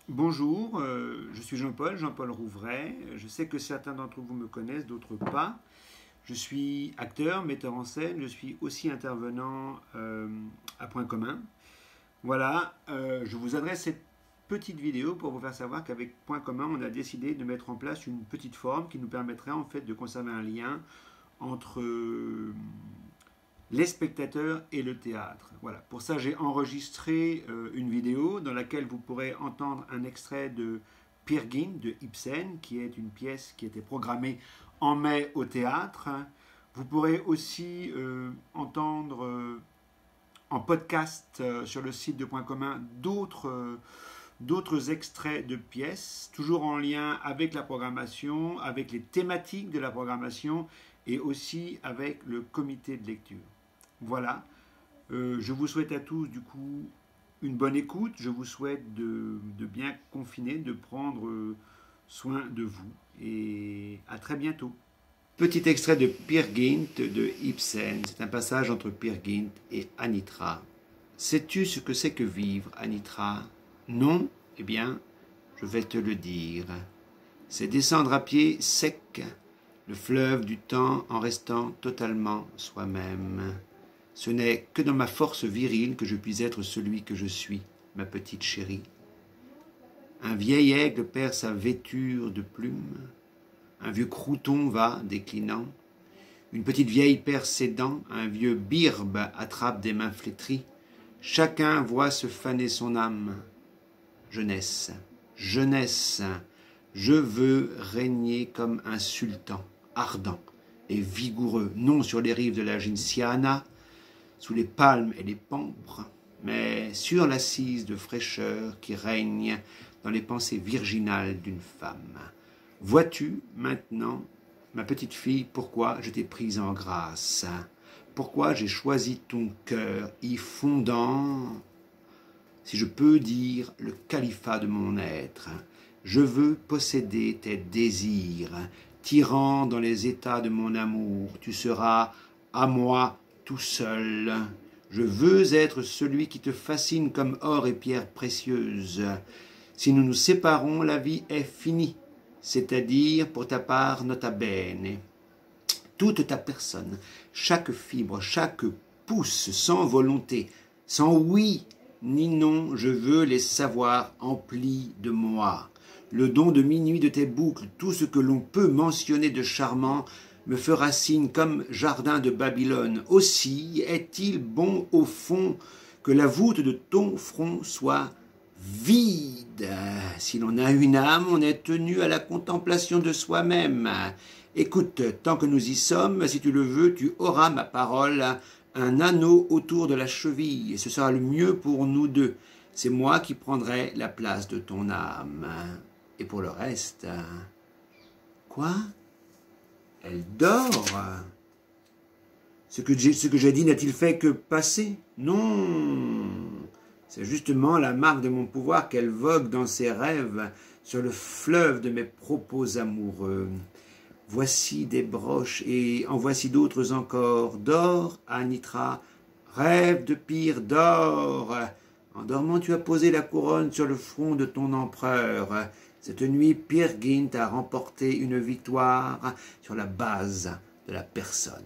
Bonjour, je suis Jean-Paul Rouvray. Je sais que certains d'entre vous me connaissent, d'autres pas. Je suis acteur, metteur en scène, je suis aussi intervenant à Point commun. Voilà, je vous adresse cette petite vidéo pour vous faire savoir qu'avec Point commun, on a décidé de mettre en place une petite forme qui nous permettrait en fait de conserver un lien entre les spectateurs et le théâtre. Voilà. Pour ça, j'ai enregistré une vidéo dans laquelle vous pourrez entendre un extrait de Peer Gynt de Ibsen, qui est une pièce qui était programmée en mai au théâtre. Vous pourrez aussi entendre en podcast sur le site de Point commun d'autres extraits de pièces, toujours en lien avec la programmation, avec les thématiques de la programmation et aussi avec le comité de lecture. Voilà, je vous souhaite à tous du coup une bonne écoute, je vous souhaite de bien confiner, de prendre soin de vous et à très bientôt. Petit extrait de Peer Gynt de Ibsen, c'est un passage entre Peer Gynt et Anitra. Sais-tu ce que c'est que vivre, Anitra? Non? Eh bien, je vais te le dire. C'est descendre à pied sec le fleuve du temps en restant totalement soi-même. Ce n'est que dans ma force virile que je puis être celui que je suis, ma petite chérie. Un vieil aigle perd sa vêture de plumes, un vieux crouton va déclinant, une petite vieille perd ses dents, un vieux birbe attrape des mains flétries, chacun voit se faner son âme. Jeunesse, jeunesse, je veux régner comme un sultan, ardent et vigoureux, non sur les rives de la Gentiana, sous les palmes et les pampres, mais sur l'assise de fraîcheur qui règne dans les pensées virginales d'une femme. Vois-tu maintenant, ma petite fille, pourquoi je t'ai prise en grâce, pourquoi j'ai choisi ton cœur y fondant, si je peux dire, le califat de mon être. Je veux posséder tes désirs, tirant dans les états de mon amour, tu seras à moi tout seul. Je veux être celui qui te fascine comme or et pierres précieuses. Si nous nous séparons, la vie est finie, c'est-à-dire pour ta part nota bene. Toute ta personne, chaque fibre, chaque pouce, sans volonté, sans oui ni non, je veux les savoir emplis de moi. Le don de minuit de tes boucles, tout ce que l'on peut mentionner de charmant, me fera signe comme jardin de Babylone. Aussi est-il bon au fond que la voûte de ton front soit vide. Si l'on a une âme, on est tenu à la contemplation de soi-même. Écoute, tant que nous y sommes, si tu le veux, tu auras ma parole, un anneau autour de la cheville, et ce sera le mieux pour nous deux. C'est moi qui prendrai la place de ton âme. Et pour le reste... Quoi? Elle dort. Ce que j'ai dit n'a-t-il fait que passer? Non. C'est justement la marque de mon pouvoir qu'elle vogue dans ses rêves sur le fleuve de mes propos amoureux. Voici des broches et en voici d'autres encore. Dors, Anitra, rêve de pire, dors. En dormant, tu as posé la couronne sur le front de ton empereur. Cette nuit, Peer Gynt a remporté une victoire sur la base de la personne.